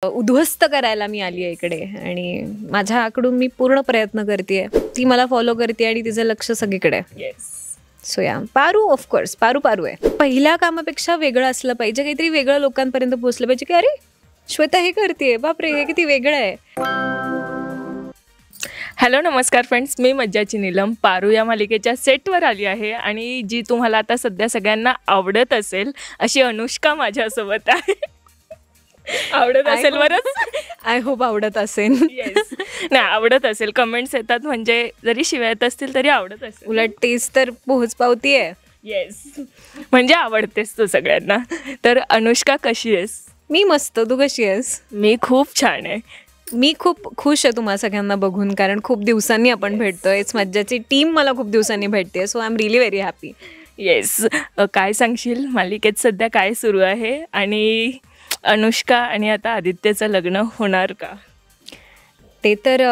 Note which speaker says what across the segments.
Speaker 1: उद्ध्वस्त करायला मी आली आहे इकडे आणि माझ्याकडून मी पूर्ण प्रयत्न करते. ती मला फॉलो करते आणि तिचं लक्ष सगळीकडे आहे. सो या पारू ऑफकोर्स पारू आहे. पहिल्या कामापेक्षा वेगळं असलं पाहिजे, काहीतरी वेगळं लोकांपर्यंत पोहोचलं पाहिजे की अरे श्वेता हे करते, बापरे हे किती वेगळं आहे.
Speaker 2: हॅलो नमस्कार फ्रेंड्स, मी मज्जाची नीलम पारू या मालिकेच्या सेटवर आली आहे आणि जी तुम्हाला आता सध्या सगळ्यांना आवडत असेल अशी अनुष्का माझ्यासोबत आहे. आवडत असेल बरंच,
Speaker 1: आय होप आवडत असेल.
Speaker 2: येस नाही आवडत असेल, कमेंट्स येतात म्हणजे जरी शिव्या येत असतील तरी आवडत असेल.
Speaker 1: उलट तेच तर पोहोच पावती आहे.
Speaker 2: येस म्हणजे आवडतेस तू सगळ्यांना. तर अनुष्का कशी आहेस?
Speaker 1: मी मस्त, तू कशी आहेस?
Speaker 2: मी खूप छान आहे.
Speaker 1: मी खूप खुश आहे तुम्हाला सगळ्यांना बघून, कारण खूप दिवसांनी आपण भेटतोय. मज्जाची टीम मला खूप दिवसांनी भेटते, so I am really very happy.
Speaker 2: Yes काय सांगशील मालिकेत सध्या काय सुरू आहे आणि अनुष्का आणि आता आदित्यचं लग्न होणार का?
Speaker 1: ते तर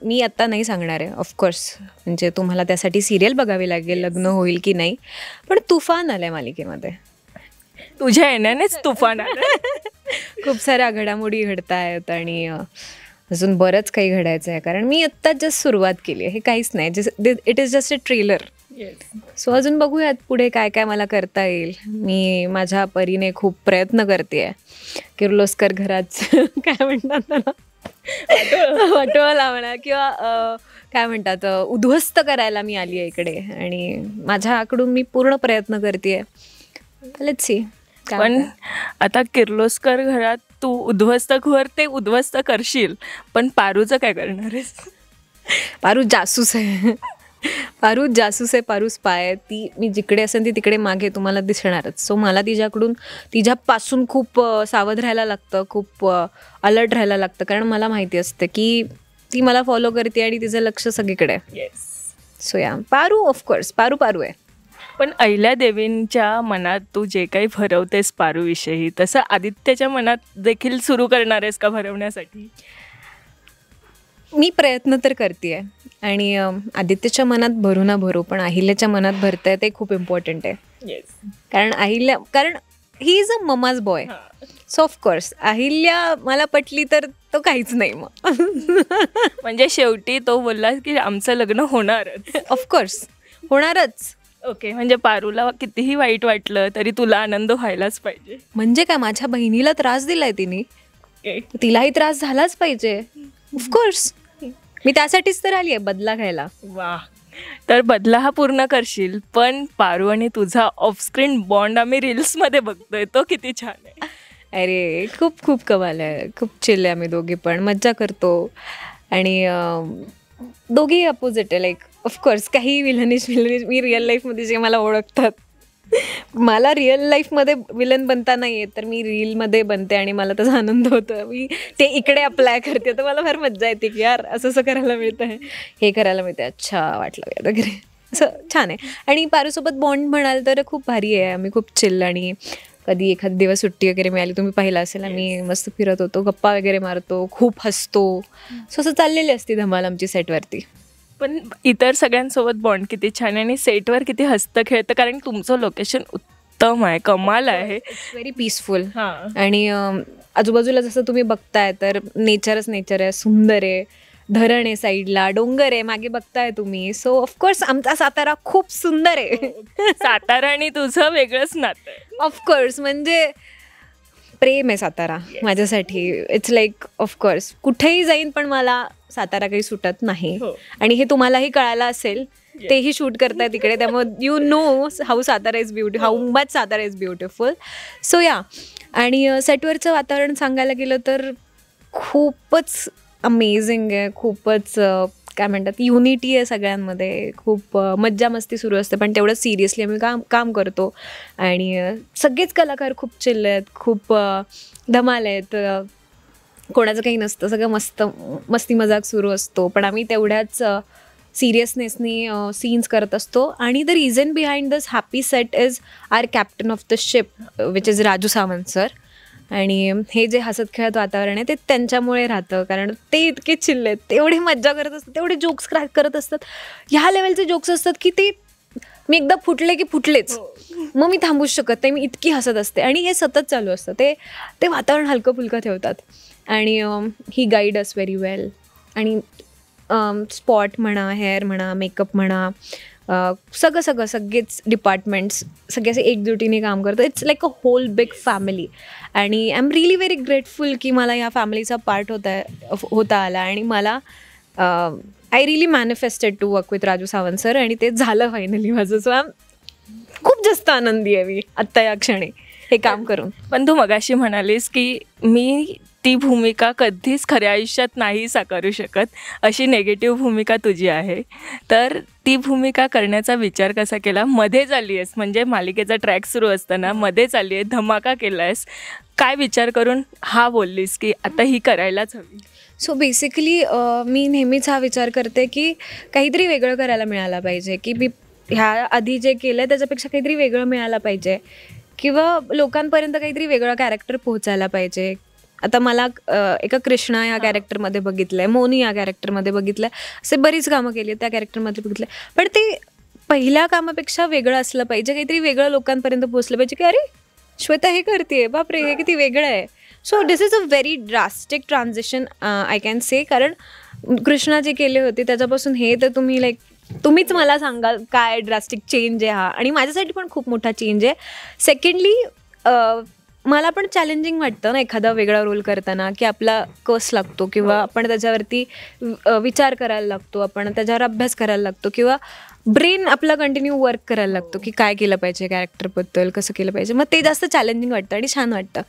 Speaker 1: मी आत्ता नाही सांगणार आहे ऑफकोर्स. म्हणजे तुम्हाला त्यासाठी सिरियल बघावी लागेल लग्न होईल की नाही. पण तुफान आलं आहे मालिकेमध्ये.
Speaker 2: तुझ्या येण्यानेच तुफान आलं.
Speaker 1: खूप साऱ्या घडामोडी घडत आहेत आणि अजून बरंच काही घडायचं आहे, कारण मी आत्ताच जस्ट सुरुवात केली आहे. हे काहीच नाही, it is just a trailer. So अजून बघूयात पुढे काय काय मला करता येईल. मी माझ्या परीने खूप प्रयत्न करते आहे. किर्लोस्कर घरात काय म्हणतात त्याला, वाटोळं लावणं किंवा काय म्हणतात उद्ध्वस्त करायला मी आली आहे इकडे आणि माझ्याकडून मी पूर्ण प्रयत्न करते आहे. Let's see.
Speaker 2: पण आता किर्लोस्कर घरात तू उद्ध्वस्त उद्ध्वस्त करशील, पण पारूचं काय करणार आहेस?
Speaker 1: पारू जासूस आहे. पारू जासूस आहे, पारू स्पाय आहे. ती मी जिकडे असेल ती तिकडे मागे तुम्हाला दिसणारच. सो मला तिच्यापासून खूप सावध राहायला लागतं, खूप अलर्ट राहायला लागतं, कारण मला माहिती असते की ती मला फॉलो करते आणि तिचं लक्ष सगळीकडे आहे. सो या पारू ऑफकोर्स पारू आहे.
Speaker 2: पण अहिल्यादेवींच्या मनात तू जे काही भरवतेस पारूविषयी, तसं आदित्यच्या मनात देखील सुरू करणार आहेस का भरवण्यासाठी?
Speaker 1: मी प्रयत्न तर करते आहे आणि आदित्यच्या मनात भरू ना भरू, पण अहिल्याच्या मनात भरतं आहे ते खूप इम्पॉर्टंट आहे. कारण he is a mama's boy. So of course Ahilya मला पटली तर तो काहीच नाही मग.
Speaker 2: म्हणजे शेवटी तो बोलला की आमचं लग्न होणारच.
Speaker 1: ऑफकोर्स होणारच.
Speaker 2: ओके, म्हणजे पारूला कितीही वाईट वाटलं तरी तुला आनंद व्हायलाच पाहिजे.
Speaker 1: म्हणजे काय, माझ्या बहिणीला त्रास दिलाय तिने, तिलाही त्रास झालाच पाहिजे. ऑफकोर्स मी त्यासाठीच तर आली आहे बदला घ्यायला.
Speaker 2: वा, तर बदला हा पूर्ण करशील. पण पारू आणि तुझा ऑफस्क्रीन बॉन्ड आम्ही रील्समध्ये बघतोय, तो किती छान आहे.
Speaker 1: अरे खूप खूप कमाल आहे. खूप चिल आहे. आम्ही दोघी पण मज्जा करतो आणि दोघेही अपोजिट आहे. लाईक ऑफकोर्स काही विलनिश मी रिअल लाईफमध्ये जे मला ओळखतात, मला रिअल लाईफमध्ये विलन बनता नाही येत, तर मी रीलमध्ये बनते आणि मला त्याचा आनंद होतो. मी ते इकडे अप्लाय करते तर मला फार मज्जा येते की यार असं करायला मिळतं आहे, हे करायला मिळतं, अच्छा वाटलं वगैरे. असं छान आहे. आणि पारूसोबत बॉन्ड म्हणाल तर खूप भारी आहे. आम्ही खूप चिल आणि कधी एखाद दिवस सुट्टी वगैरे मिळाली, तुम्ही पाहिलं असेल, आम्ही मस्त फिरत होतो, गप्पा वगैरे मारतो, खूप हसतो. सो असं चाललेली असते धमाल आमची सेटवरती.
Speaker 2: पण इतर सगळ्यांसोबत बॉन्ड किती छान आणि सेटवर किती हसतं खेळतं, कारण तुमचं लोकेशन उत्तम आहे, कमाल आहे.
Speaker 1: It's very peaceful. आणि आजूबाजूला जसं तुम्ही बघताय तर नेचरच नेचर आहे, सुंदर आहे. धरण आहे साईडला, डोंगर आहे मागे बघताय तुम्ही. सो ऑफकोर्स आमचा सातारा खूप सुंदर आहे.
Speaker 2: सातारा आणि तुझं वेगळंच नातं आहे.
Speaker 1: ऑफकोर्स म्हणजे प्रेम आहे सातारा माझ्यासाठी. इट्स लाईक ऑफकोर्स कुठेही जाईन पण मला सातारा काही सुटत नाही. आणि हे तुम्हालाही कळायला असेल, तेही शूट करताय तिकडे, त्यामुळे you know how Satara is beautiful, how much Satara is beautiful. So या, आणि सेटवरचं वातावरण सांगायला गेलं तर खूपच अमेझिंग आहे. खूपच काय म्हणतात युनिटी आहे सगळ्यांमध्ये. खूप मज्जा मस्ती सुरू असते, पण तेवढं सिरियसली आम्ही काम करतो. आणि सगळेच कलाकार खूप चिल्ल आहेत, खूप धमाल आहेत. कोणाचं काही नसतं, सगळं मस्ती मजाक सुरू असतो, पण आम्ही तेवढ्याच सिरियसनेसनी सीन्स करत असतो. आणि the reason behind this happy set is our captain of the ship which is Raju Sawant sir. आणि हे जे हसत खेळत वातावरण आहे ते त्यांच्यामुळे राहतं, कारण ते इतके चिल्ले आहेत, तेवढे मज्जा करत असतात, तेवढे जोक्स क्रॅक करत असतात. ह्या लेवलचे जोक्स असतात की ते मी एकदा फुटले की फुटलेच, मग मी थांबूच शकत नाही, मी इतकी हसत असते. आणि हे सतत चालू असतं, ते वातावरण हलकं फुलकं ठेवतात. आणि ही गाईड अस व्हेरी वेल. आणि स्पॉट म्हणा, हेअर म्हणा, मेकअप म्हणा, सगळेच डिपार्टमेंट्स सगळे असे एकजुटीने काम करतात. It's like a whole big family. आणि I am really very grateful की मला ह्या फॅमिलीचा पार्ट होता आला. आणि मला I really manifested to work with Raju Sawant sir, आणि ते झालं फायनली माझं. सो खूप जास्त आनंदी आहे मी आत्ता या क्षणी हे काम करून.
Speaker 2: पण तू मगाशी म्हणालीस की मी ती भूमिका कधीच खऱ्या आयुष्यात नाही साकारू शकत, अशी नेगेटिव्ह भूमिका तुझी आहे. तर ती भूमिका करण्याचा विचार कसा केला? मध्येच आली आहेस, म्हणजे मालिकेचा ट्रॅक सुरू असताना मध्येच आली आहे, धमाका केला आहेस. काय विचार करून बोललीस की आता ही करायलाच हवी?
Speaker 1: सो बेसिकली मी नेहमीच हा विचार करते की काहीतरी वेगळं करायला मिळालं पाहिजे, की मी ह्या आधी जे केलं आहे त्याच्यापेक्षा काहीतरी वेगळं मिळालं पाहिजे, किंवा लोकांपर्यंत काहीतरी वेगळं कॅरेक्टर पोहोचायला पाहिजे. आता मला एका कृष्णा या कॅरेक्टरमध्ये बघितलं आहे, मोनी या कॅरेक्टरमध्ये बघितलं आहे, असे बरीच कामं केली त्या कॅरेक्टरमध्ये बघितलं आहे. पण ते पहिल्या कामापेक्षा वेगळं असलं पाहिजे, काहीतरी वेगळं लोकांपर्यंत पोहोचलं पाहिजे की अरे श्वेता हे करते, बापरे हे किती वेगळं आहे. So this is a very drastic transition I can say. कारण कृष्णा जे केले होते त्याच्यापासून हे तर तुम्हीच मला सांगाल काय ड्रास्टिक चेंज आहे हा. आणि माझ्यासाठी पण खूप मोठा चेंज आहे. सेकंडली मला पण चॅलेंजिंग वाटतं ना एखादा वेगळा रोल करताना, की आपला कस लागतो, किंवा आपण त्याच्यावरती विचार करायला लागतो, आपण त्याच्यावर अभ्यास करायला लागतो, किंवा ब्रेन आपला कंटिन्यू वर्क करायला लागतो की काय केलं पाहिजे कॅरेक्टरबद्दल, कसं केलं पाहिजे. मग ते जास्त चॅलेंजिंग वाटतं आणि छान वाटतं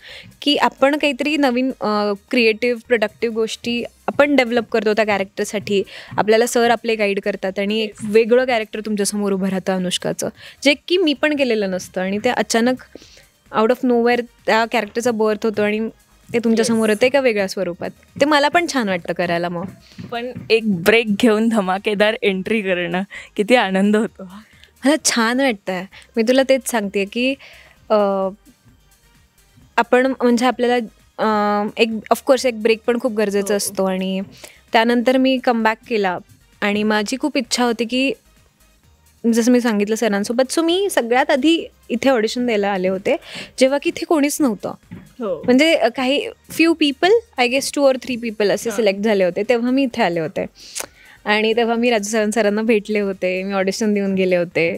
Speaker 1: की आपण काहीतरी नवीन क्रिएटिव्ह प्रोडक्टिव्ह गोष्टी आपण डेव्हलप करतो त्या कॅरेक्टरसाठी. आपल्याला सर आपले गाईड करतात आणि एक वेगळं कॅरेक्टर तुमच्यासमोर उभं राहतं अनुष्काचं, जे की मी पण केलेलं नसतं. आणि ते अचानक आउट ऑफ नोवेअर त्या कॅरेक्टरचा बर्थ होतो आणि ते तुमच्यासमोर येतं एका वेगळ्या स्वरूपात. ते मला पण छान वाटतं करायला. मग
Speaker 2: पण एक ब्रेक घेऊन धमाकेदार एंट्री करणं किती आनंद होतो.
Speaker 1: मला छान वाटतं आहे. मी तुला तेच सांगते की आपण म्हणजे आपल्याला ऑफकोर्स एक ब्रेक पण खूप गरजेचा असतो. आणि त्यानंतर मी कमबॅक केला आणि माझी खूप इच्छा होती की जसं मी सांगितलं सरांसोबत. सो मी सगळ्यात आधी इथे ऑडिशन द्यायला आले होते जेव्हा की इथे कोणीच नव्हतं. म्हणजे काही few people, I guess 2 or 3 people असे सिलेक्ट झाले होते. तेव्हा मी इथे आले होते आणि तेव्हा मी राजू सावंत सरांना भेटले होते, मी ऑडिशन देऊन गेले होते.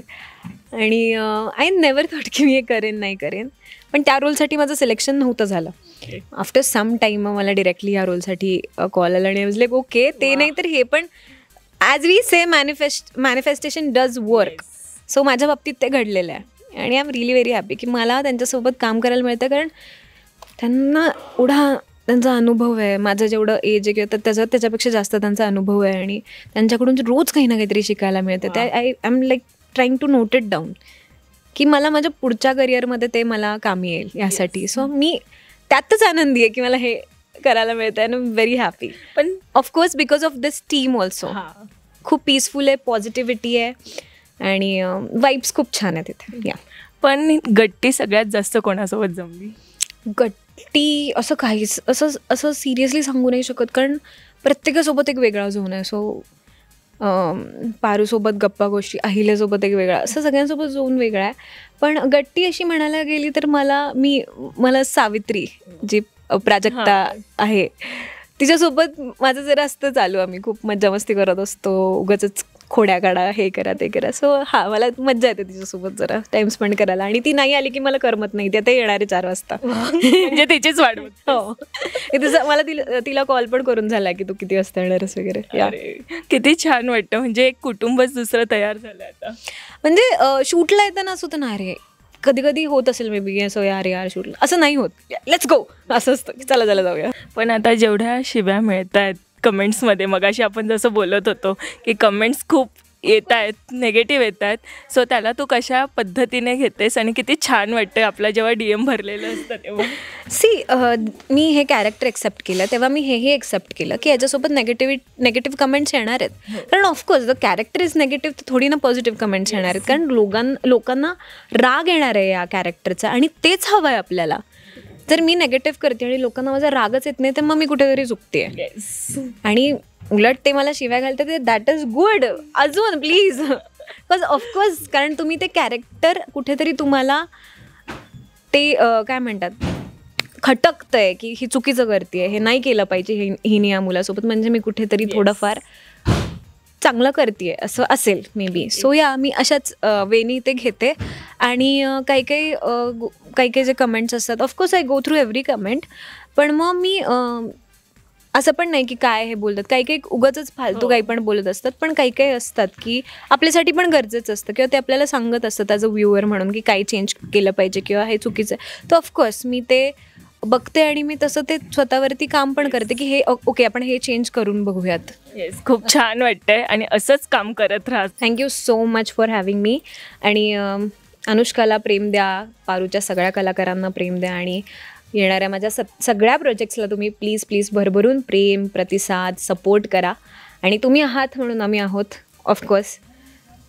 Speaker 1: आणि आय नेवर थॉट की मी हे करेन नाही करेन. पण त्या रोलसाठी माझं सिलेक्शन नव्हतं झालं. आफ्टर सम टाईम मला डिरेक्टली या रोलसाठी कॉल आला आणि आय वाज लाईक ओके, ते नाही तर हे पण as we say manifestation does work. So माझ्या बाबतीत ते घडलेलं आहे आणि I am really very happy की मला त्यांच्यासोबत काम करायला मिळतं. कारण त्यांना एवढा त्यांचा अनुभव आहे, माझं जेवढं एज आहे किंवा त्याच्यापेक्षा जास्त त्यांचा अनुभव आहे आणि त्यांच्याकडून रोज काही ना काहीतरी शिकायला मिळतं. त्या I am like trying to note it down की मला माझ्या पुढच्या करिअरमध्ये ते मला कामी येईल यासाठी. सो मी त्यातच आनंदी आहे की मला हे करायला मिळतं आहे. I am very happy. पण of course because of this team also. खूप पीसफुल आहे, पॉझिटिव्हिटी आहे आणि वाईब्स खूप छान आहेत तिथे. या
Speaker 2: पण गट्टी सगळ्यात जास्त कोणासोबत जमली?
Speaker 1: गट्टी असं काहीच असं सिरियसली सांगू नाही शकत, कारण प्रत्येकासोबत एक वेगळा झोन आहे. सो पारूसोबत गप्पा गोष्टी, अहिल्यासोबत एक वेगळा, असं सगळ्यांसोबत झोन वेगळा आहे. पण गट्टी अशी म्हणायला गेली तर मला सावित्री जी प्राजक्ता आहे तिच्यासोबत माझं जरा असतं चालू. आम्ही खूप मज्जा मस्ती करत असतो, उगाचच खोड्या काढा, हे करा ते करा. सो मला मज्जा येते तिच्यासोबत जरा टाइम स्पेंड करायला. आणि ती नाही आली की मला करमत नाही. ती आता येणारे 4 वाजता
Speaker 2: म्हणजे तिचीच वाट.
Speaker 1: हो, मला तिला कॉल पण करून झाला की तू किती वाजता येणारच वगैरे.
Speaker 2: किती छान वाटतं, म्हणजे एक कुटुंबच दुसरं तयार झालं आता.
Speaker 1: म्हणजे शूटला येताना असं होतं ना, अरे कधी कधी होत असेल मे बी असं यार शूटला, असं नाही होत, लेट्स गो असं असतं की चला जाऊया.
Speaker 2: पण आता जेवढ्या शिव्या मिळत आहेत कमेंट्समध्ये, मगाशी आपण जसं बोलत होतो की कमेंट्स खूप येत आहेत, निगेटिव्ह येत आहेत. सो त्याला तू कशा पद्धतीने घेतेस आणि किती छान वाटतं आपला जेव्हा DM भरलेलं असतं तेव्हा?
Speaker 1: मी हे कॅरेक्टर एक्सेप्ट केलं तेव्हा मी हेही एक्सेप्ट केलं की याच्यासोबत नेगेटिव्ह कमेंट्स येणार आहेत. कारण of course the character is negative, तर थोडी ना पॉझिटिव्ह कमेंट्स येणार आहेत. कारण लोकांना राग येणार आहे या कॅरेक्टरचा आणि तेच हवं आहे आपल्याला. जर मी नेगेटिव्ह करते आणि लोकांना माझा रागच येत नाही तर मग मी कुठेतरी चुकते. आणि उलट ते मला शिव्या घालतात, दॅट इज गुड. अजून प्लीज बिकॉज ऑफकोर्स कारण तुम्ही ते कॅरेक्टर कुठेतरी तुम्हाला ते काय म्हणतात खटकतंय की ही चुकीचं करते, हे नाही केलं पाहिजे हिने या मुलासोबत, म्हणजे मी कुठेतरी थोडंफार चांगलं करते असं असेल मे बी. सो या मी अशाच वेनी ते घेते. आणि काही काही जे कमेंट्स असतात of course I go through every comment, पण मग मी असं पण नाही की काय हे बोलतात, काही उगाचच फालतू काही पण बोलत असतात, पण काही असतात की आपल्यासाठी पण गरजेचं असतं किंवा ते आपल्याला सांगत असतात ॲज अ व्ह्युअर म्हणून की काय चेंज केलं पाहिजे किंवा हे चुकीचं आहे. तर ऑफकोर्स मी ते बघते आणि मी तसं ते स्वतःवरती काम पण करते की हे ओके आपण हे चेंज करून बघूयात.
Speaker 2: येस, खूप छान वाटतंय आणि असंच काम करत राहा.
Speaker 1: Thank you so much for having me. आणि अनुष्काला प्रेम द्या, पारूच्या सगळ्या कलाकारांना प्रेम द्या आणि येणाऱ्या माझ्या सगळ्या प्रोजेक्ट्सला तुम्ही प्लीज भरभरून प्रेम, प्रतिसाद, सपोर्ट करा. आणि तुम्ही आहात म्हणून आम्ही आहोत ऑफकोर्स.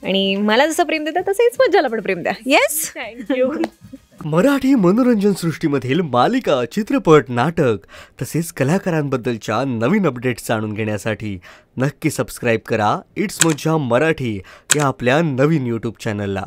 Speaker 1: आणि मला जसं प्रेम देता तसंच मज्जाला पण प्रेम द्या. Yes,
Speaker 2: thank you.
Speaker 3: मराठी मनोरंजन सृष्टीमधील मालिका, चित्रपट, नाटक तसेच कलाकारांबद्दलच्या नवीन अपडेट्स जाणून घेण्यासाठी नक्की सबस्क्राईब करा इट्स मज्जा मराठी या आपल्या नवीन यूट्यूब चॅनलला.